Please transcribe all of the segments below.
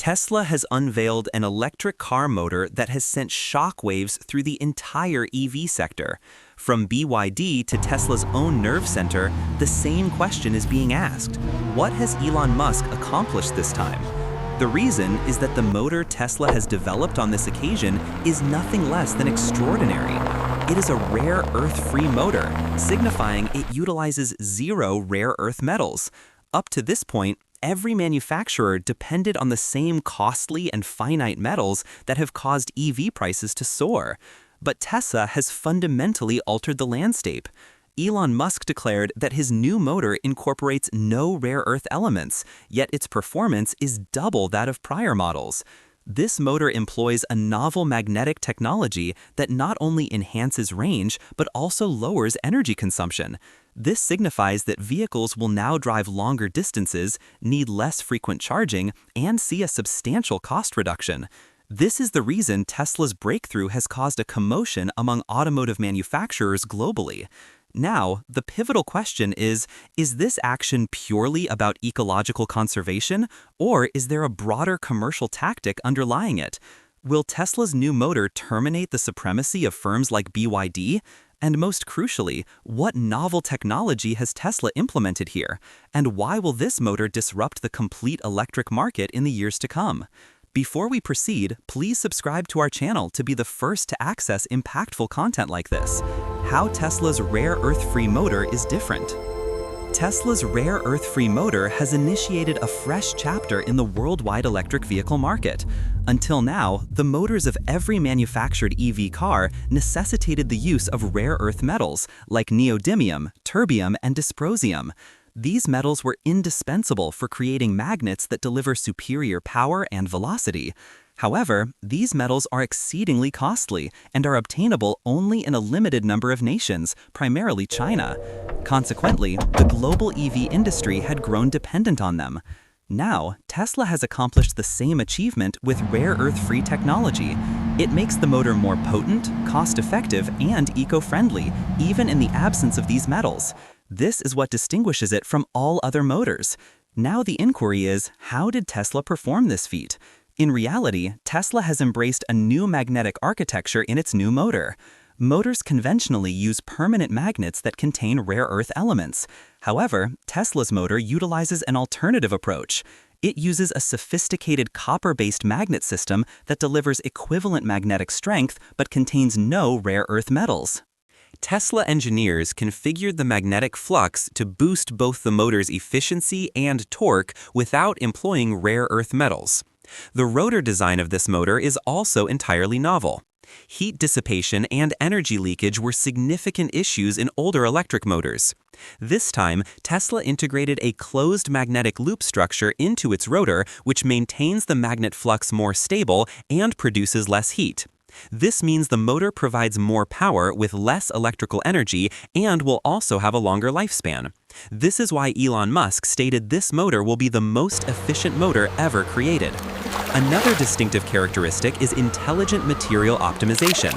Tesla has unveiled an electric car motor that has sent shockwaves through the entire EV sector. From BYD to Tesla's own nerve center, the same question is being asked. What has Elon Musk accomplished this time? The reason is that the motor Tesla has developed on this occasion is nothing less than extraordinary. It is a rare earth-free motor, signifying it utilizes 0 rare earth metals. Up to this point, every manufacturer depended on the same costly and finite metals that have caused EV prices to soar. But Tesla has fundamentally altered the landscape. Elon Musk declared that his new motor incorporates no rare earth elements, yet its performance is double that of prior models. This motor employs a novel magnetic technology that not only enhances range, but also lowers energy consumption. This signifies that vehicles will now drive longer distances, need less frequent charging, and see a substantial cost reduction. This is the reason Tesla's breakthrough has caused a commotion among automotive manufacturers globally. Now, the pivotal question is this action purely about ecological conservation, or is there a broader commercial tactic underlying it? Will Tesla's new motor terminate the supremacy of firms like BYD? And most crucially, what novel technology has Tesla implemented here? And why will this motor disrupt the complete electric market in the years to come? Before we proceed, please subscribe to our channel to be the first to access impactful content like this. How Tesla's rare earth-free motor is different. Tesla's rare earth-free motor has initiated a fresh chapter in the worldwide electric vehicle market. Until now, the motors of every manufactured EV car necessitated the use of rare earth metals like neodymium, terbium, and dysprosium. These metals were indispensable for creating magnets that deliver superior power and velocity. However, these metals are exceedingly costly and are obtainable only in a limited number of nations, primarily China. Consequently, the global EV industry had grown dependent on them. Now, Tesla has accomplished the same achievement with rare earth-free technology. It makes the motor more potent, cost-effective, and eco-friendly, even in the absence of these metals. This is what distinguishes it from all other motors. Now the inquiry is, how did Tesla perform this feat? In reality, Tesla has embraced a new magnetic architecture in its new motor. Motors conventionally use permanent magnets that contain rare earth elements. However, Tesla's motor utilizes an alternative approach. It uses a sophisticated copper-based magnet system that delivers equivalent magnetic strength but contains no rare earth metals. Tesla engineers configured the magnetic flux to boost both the motor's efficiency and torque without employing rare earth metals. The rotor design of this motor is also entirely novel. Heat dissipation and energy leakage were significant issues in older electric motors. This time, Tesla integrated a closed magnetic loop structure into its rotor, which maintains the magnet flux more stable and produces less heat. This means the motor provides more power with less electrical energy and will also have a longer lifespan. This is why Elon Musk stated this motor will be the most efficient motor ever created. Another distinctive characteristic is intelligent material optimization.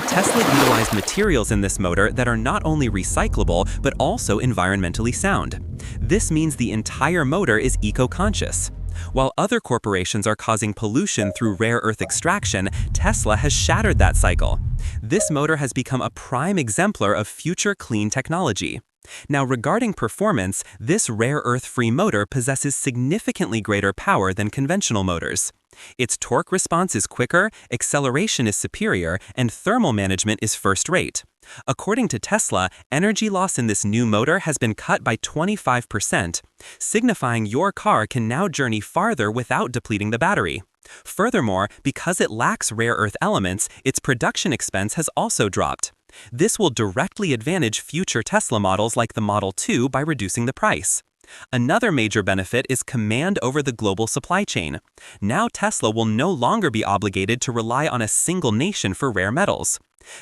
Tesla utilized materials in this motor that are not only recyclable but also environmentally sound. This means the entire motor is eco-conscious. While other corporations are causing pollution through rare earth extraction, Tesla has shattered that cycle. This motor has become a prime exemplar of future clean technology. Now, regarding performance, this rare earth-free motor possesses significantly greater power than conventional motors. Its torque response is quicker, acceleration is superior, and thermal management is first-rate. According to Tesla, energy loss in this new motor has been cut by 25%, signifying your car can now journey farther without depleting the battery. Furthermore, because it lacks rare earth elements, its production expense has also dropped. This will directly advantage future Tesla models like the Model 2 by reducing the price. Another major benefit is command over the global supply chain. Now Tesla will no longer be obligated to rely on a single nation for rare metals.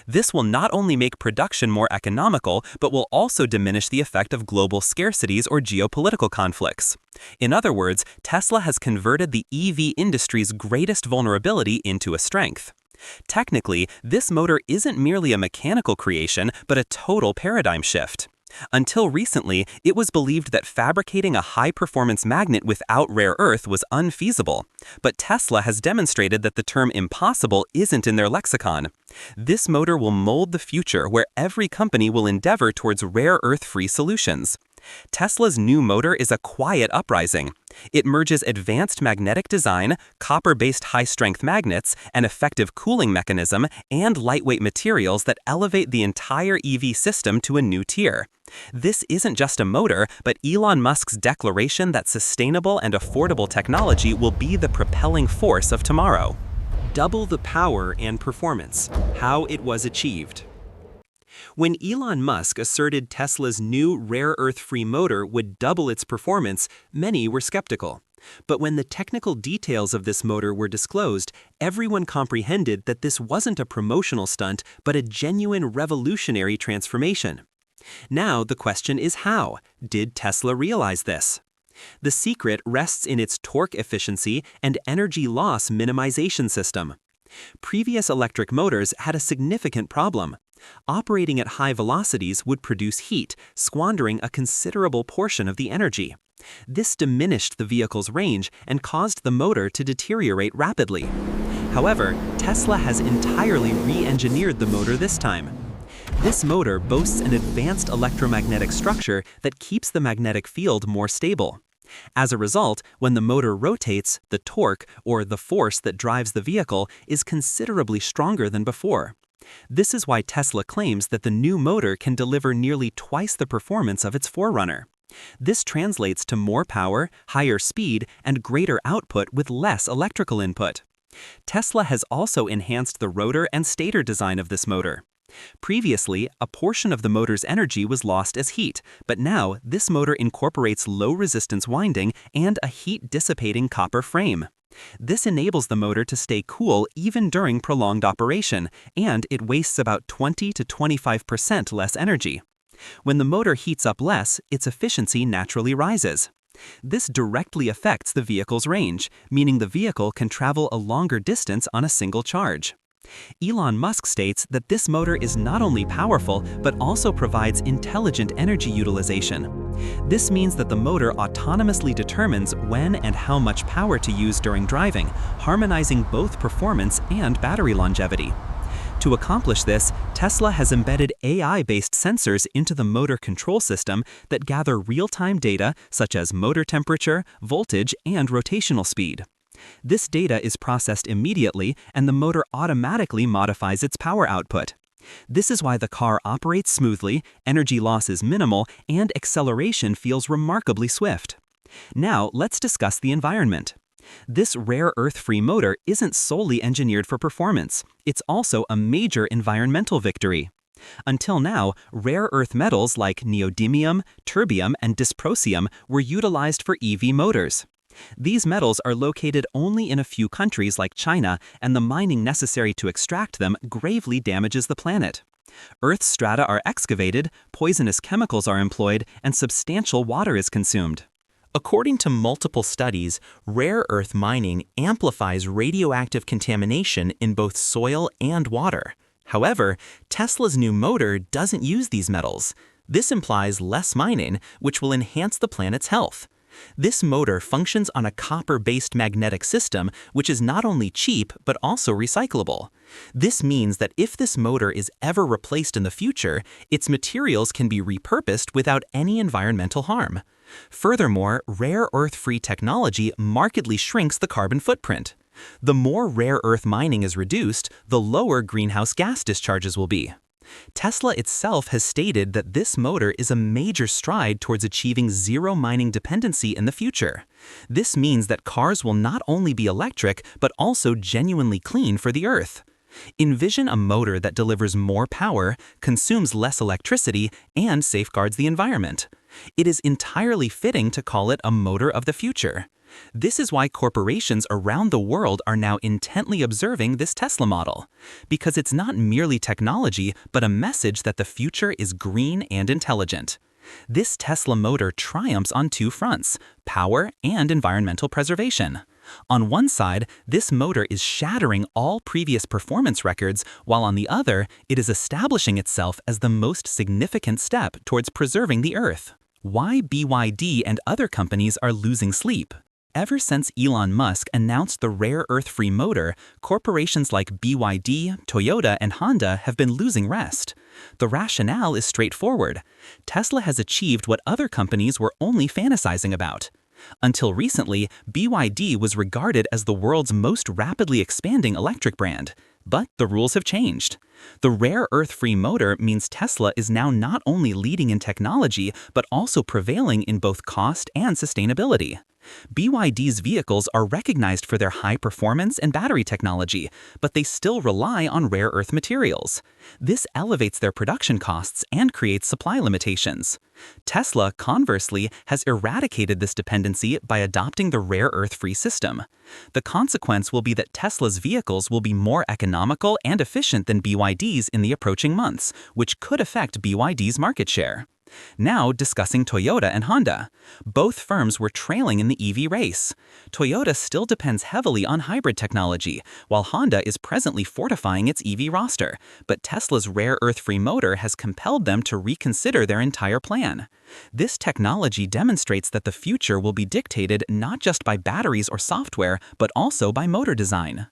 This will not only make production more economical, but will also diminish the effect of global scarcities or geopolitical conflicts. In other words, Tesla has converted the EV industry's greatest vulnerability into a strength. Technically, this motor isn't merely a mechanical creation, but a total paradigm shift. Until recently, it was believed that fabricating a high-performance magnet without rare earth was unfeasible. But Tesla has demonstrated that the term impossible isn't in their lexicon. This motor will mold the future where every company will endeavor towards rare earth-free solutions. Tesla's new motor is a quiet uprising. It merges advanced magnetic design, copper-based high-strength magnets, an effective cooling mechanism, and lightweight materials that elevate the entire EV system to a new tier. This isn't just a motor, but Elon Musk's declaration that sustainable and affordable technology will be the propelling force of tomorrow. Double the power and performance. How it was achieved. When Elon Musk asserted Tesla's new rare earth-free motor would double its performance, many were skeptical. But when the technical details of this motor were disclosed, everyone comprehended that this wasn't a promotional stunt, but a genuine revolutionary transformation. Now the question is how? Did Tesla realize this? The secret rests in its torque efficiency and energy loss minimization system. Previous electric motors had a significant problem. Operating at high velocities would produce heat, squandering a considerable portion of the energy. This diminished the vehicle's range and caused the motor to deteriorate rapidly. However, Tesla has entirely re-engineered the motor this time. This motor boasts an advanced electromagnetic structure that keeps the magnetic field more stable. As a result, when the motor rotates, the torque, or the force that drives the vehicle, is considerably stronger than before. This is why Tesla claims that the new motor can deliver nearly twice the performance of its forerunner. This translates to more power, higher speed, and greater output with less electrical input. Tesla has also enhanced the rotor and stator design of this motor. Previously, a portion of the motor's energy was lost as heat, but now this motor incorporates low-resistance winding and a heat-dissipating copper frame. This enables the motor to stay cool even during prolonged operation, and it wastes about 20 to 25% less energy. When the motor heats up less, its efficiency naturally rises. This directly affects the vehicle's range, meaning the vehicle can travel a longer distance on a single charge. Elon Musk states that this motor is not only powerful, but also provides intelligent energy utilization. This means that the motor autonomously determines when and how much power to use during driving, harmonizing both performance and battery longevity. To accomplish this, Tesla has embedded AI-based sensors into the motor control system that gather real-time data such as motor temperature, voltage, and rotational speed. This data is processed immediately, and the motor automatically modifies its power output. This is why the car operates smoothly, energy loss is minimal, and acceleration feels remarkably swift. Now, let's discuss the environment. This rare earth-free motor isn't solely engineered for performance. It's also a major environmental victory. Until now, rare earth metals like neodymium, terbium, and dysprosium were utilized for EV motors. These metals are located only in a few countries like China, and the mining necessary to extract them gravely damages the planet. Earth's strata are excavated, poisonous chemicals are employed, and substantial water is consumed. According to multiple studies, rare earth mining amplifies radioactive contamination in both soil and water. However, Tesla's new motor doesn't use these metals. This implies less mining, which will enhance the planet's health. This motor functions on a copper-based magnetic system, which is not only cheap, but also recyclable. This means that if this motor is ever replaced in the future, its materials can be repurposed without any environmental harm. Furthermore, rare earth-free technology markedly shrinks the carbon footprint. The more rare earth mining is reduced, the lower greenhouse gas discharges will be. Tesla itself has stated that this motor is a major stride towards achieving zero mining dependency in the future. This means that cars will not only be electric, but also genuinely clean for the Earth. Envision a motor that delivers more power, consumes less electricity, and safeguards the environment. It is entirely fitting to call it a motor of the future. This is why corporations around the world are now intently observing this Tesla model, because it's not merely technology, but a message that the future is green and intelligent. This Tesla motor triumphs on two fronts: power and environmental preservation. On one side, this motor is shattering all previous performance records, while on the other, it is establishing itself as the most significant step towards preserving the Earth. Why BYD and other companies are losing sleep? Ever since Elon Musk announced the rare earth-free motor, corporations like BYD, Toyota, and Honda have been losing rest. The rationale is straightforward. Tesla has achieved what other companies were only fantasizing about. Until recently, BYD was regarded as the world's most rapidly expanding electric brand. But the rules have changed. The rare earth-free motor means Tesla is now not only leading in technology, but also prevailing in both cost and sustainability. BYD's vehicles are recognized for their high performance and battery technology, but they still rely on rare earth materials. This elevates their production costs and creates supply limitations. Tesla, conversely, has eradicated this dependency by adopting the rare earth-free system. The consequence will be that Tesla's vehicles will be more economical and efficient than BYD's in the approaching months, which could affect BYD's market share. Now discussing Toyota and Honda. Both firms were trailing in the EV race. Toyota still depends heavily on hybrid technology, while Honda is presently fortifying its EV roster, but Tesla's rare earth-free motor has compelled them to reconsider their entire plan. This technology demonstrates that the future will be dictated not just by batteries or software, but also by motor design.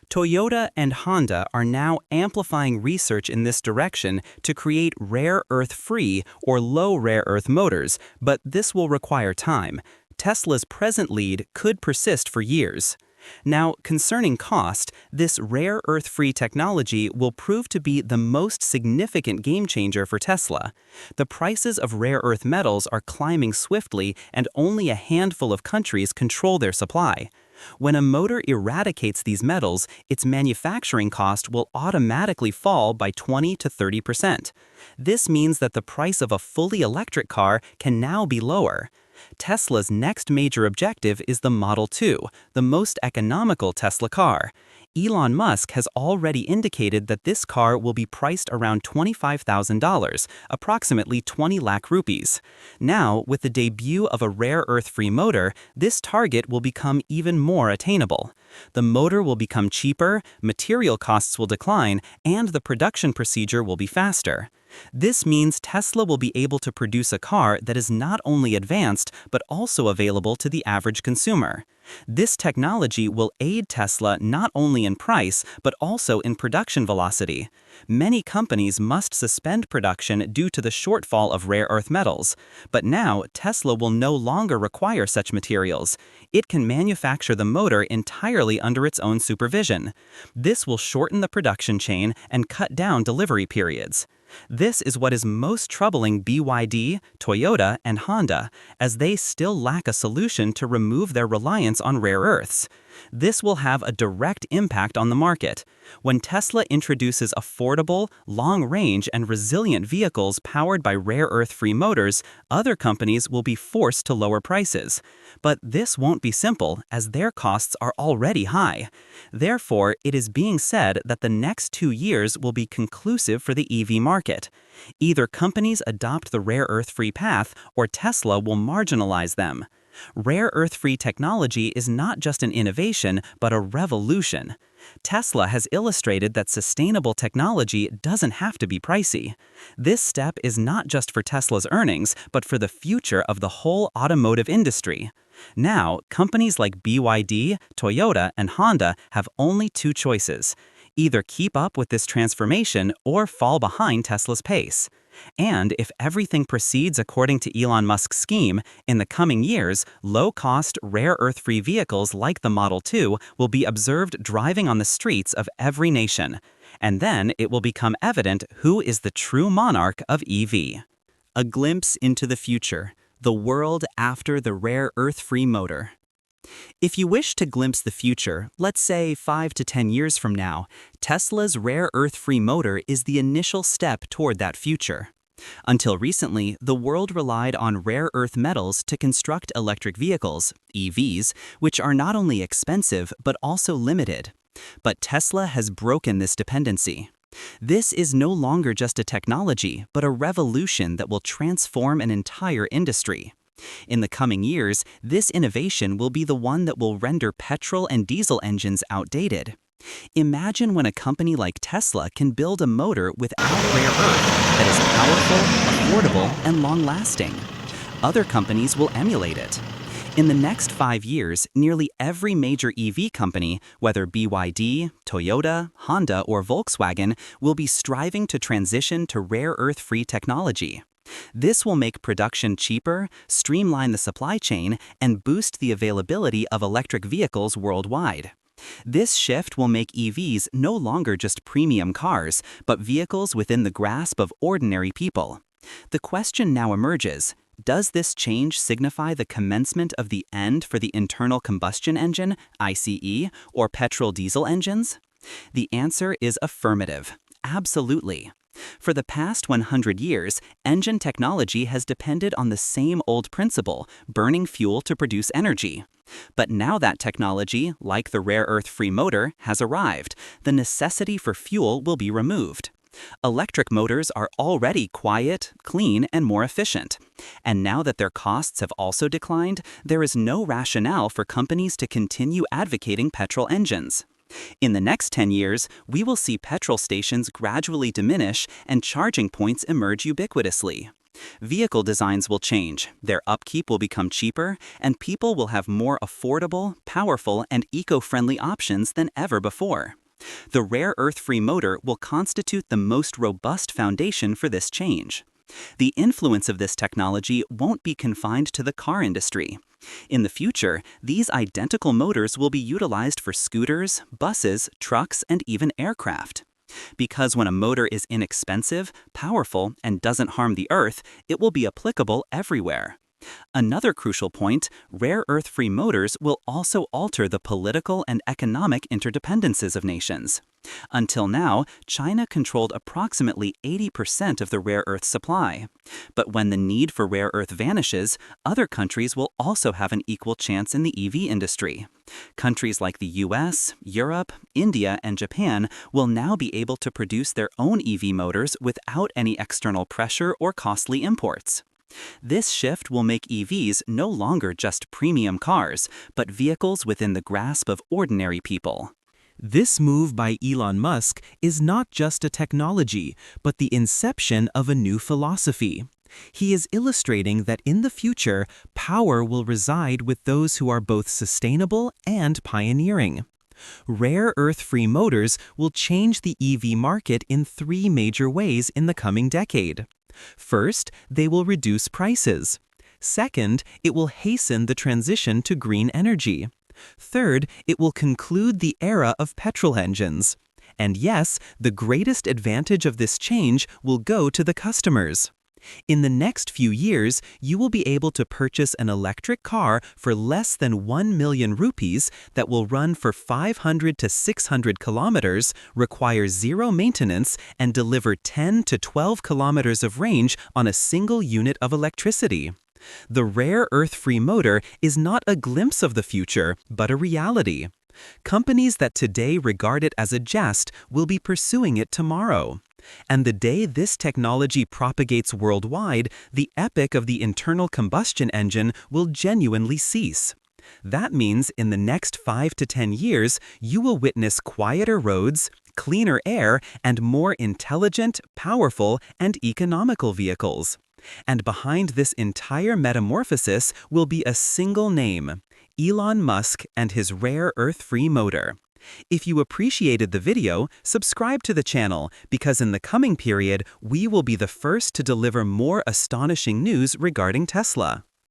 Toyota and Honda are now amplifying research in this direction to create rare earth-free or low rare earth motors, but this will require time. Tesla's present lead could persist for years. Now, concerning cost, this rare earth-free technology will prove to be the most significant game changer for Tesla. The prices of rare earth metals are climbing swiftly, and only a handful of countries control their supply. When a motor eradicates these metals, its manufacturing cost will automatically fall by 20 to 30%. This means that the price of a fully electric car can now be lower. Tesla's next major objective is the Model 2, the most economical Tesla car. Elon Musk has already indicated that this car will be priced around $25,000, approximately 20 lakh rupees. Now, with the debut of a rare earth-free motor, this target will become even more attainable. The motor will become cheaper, material costs will decline, and the production procedure will be faster. This means Tesla will be able to produce a car that is not only advanced, but also available to the average consumer. This technology will aid Tesla not only in price, but also in production velocity. Many companies must suspend production due to the shortfall of rare earth metals. But now, Tesla will no longer require such materials. It can manufacture the motor entirely under its own supervision. This will shorten the production chain and cut down delivery periods. This is what is most troubling BYD, Toyota, and Honda, as they still lack a solution to remove their reliance on rare earths. This will have a direct impact on the market. When Tesla introduces affordable, long-range, and resilient vehicles powered by rare earth-free motors, other companies will be forced to lower prices. But this won't be simple, as their costs are already high. Therefore, it is being said that the next 2 years will be conclusive for the EV market. Either companies adopt the rare earth-free path, or Tesla will marginalize them. Rare earth-free technology is not just an innovation, but a revolution. Tesla has illustrated that sustainable technology doesn't have to be pricey. This step is not just for Tesla's earnings, but for the future of the whole automotive industry. Now, companies like BYD, Toyota, and Honda have only 2 choices: either keep up with this transformation or fall behind Tesla's pace. And if everything proceeds according to Elon Musk's scheme, in the coming years, low-cost, rare earth-free vehicles like the Model 2 will be observed driving on the streets of every nation. And then it will become evident who is the true monarch of EV. A glimpse into the future, the world after the rare earth-free motor. If you wish to glimpse the future, let's say 5 to 10 years from now, Tesla's rare earth-free motor is the initial step toward that future. Until recently, the world relied on rare earth metals to construct electric vehicles, EVs, which are not only expensive but also limited. But Tesla has broken this dependency. This is no longer just a technology, but a revolution that will transform an entire industry. In the coming years, this innovation will be the one that will render petrol and diesel engines outdated. Imagine when a company like Tesla can build a motor without rare earth that is powerful, affordable, and long-lasting. Other companies will emulate it. In the next 5 years, nearly every major EV company, whether BYD, Toyota, Honda, or Volkswagen, will be striving to transition to rare earth-free technology. This will make production cheaper, streamline the supply chain, and boost the availability of electric vehicles worldwide. This shift will make EVs no longer just premium cars, but vehicles within the grasp of ordinary people. The question now emerges: does this change signify the commencement of the end for the internal combustion engine, ICE, or petrol-diesel engines? The answer is affirmative. Absolutely. For the past 100 years, engine technology has depended on the same old principle, burning fuel to produce energy. But now that technology, like the rare earth-free motor, has arrived, the necessity for fuel will be removed. Electric motors are already quiet, clean, and more efficient. And now that their costs have also declined, there is no rationale for companies to continue advocating petrol engines. In the next 10 years, we will see petrol stations gradually diminish and charging points emerge ubiquitously. Vehicle designs will change, their upkeep will become cheaper, and people will have more affordable, powerful, and eco-friendly options than ever before. The rare earth-free motor will constitute the most robust foundation for this change. The influence of this technology won't be confined to the car industry. In the future, these identical motors will be utilized for scooters, buses, trucks, and even aircraft. Because when a motor is inexpensive, powerful, and doesn't harm the earth, it will be applicable everywhere. Another crucial point: rare earth-free motors will also alter the political and economic interdependencies of nations. Until now, China controlled approximately 80% of the rare earth supply. But when the need for rare earth vanishes, other countries will also have an equal chance in the EV industry. Countries like the US, Europe, India, and Japan will now be able to produce their own EV motors without any external pressure or costly imports. This shift will make EVs no longer just premium cars, but vehicles within the grasp of ordinary people. This move by Elon Musk is not just a technology, but the inception of a new philosophy. He is illustrating that in the future, power will reside with those who are both sustainable and pioneering. Rare earth-free motors will change the EV market in 3 major ways in the coming decade. First, they will reduce prices. Second, it will hasten the transition to green energy. Third, it will conclude the era of petrol engines. And yes, the greatest advantage of this change will go to the customers. In the next few years, you will be able to purchase an electric car for less than 1 million rupees that will run for 500 to 600 kilometers, require zero maintenance, and deliver 10 to 12 kilometers of range on a single unit of electricity. The rare earth-free motor is not a glimpse of the future, but a reality. Companies that today regard it as a jest will be pursuing it tomorrow. And the day this technology propagates worldwide, the epic of the internal combustion engine will genuinely cease. That means in the next 5 to 10 years, you will witness quieter roads, cleaner air, and more intelligent, powerful, and economical vehicles. And behind this entire metamorphosis will be a single name: Elon Musk and his rare earth-free motor. If you appreciated the video, subscribe to the channel, because in the coming period, we will be the first to deliver more astonishing news regarding Tesla.